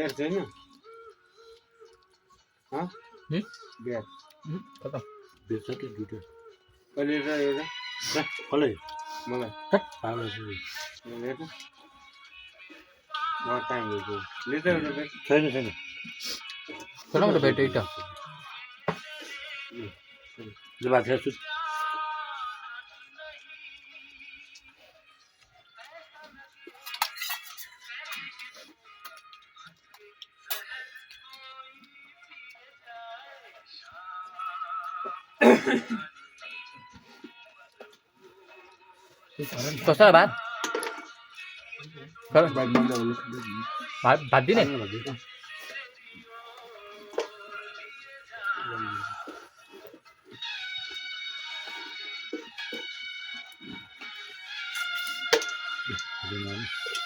gas आहे ना हा गॅस खतम बेचाकी दुटे पनीर कले मला पावला लेते बहुत टाइम लेते लेते रुपये छैन छैन कोणाकडे भेटू इथं जे बात है सुत कसा आहे भात खरं बाद में डालो भात भात दिने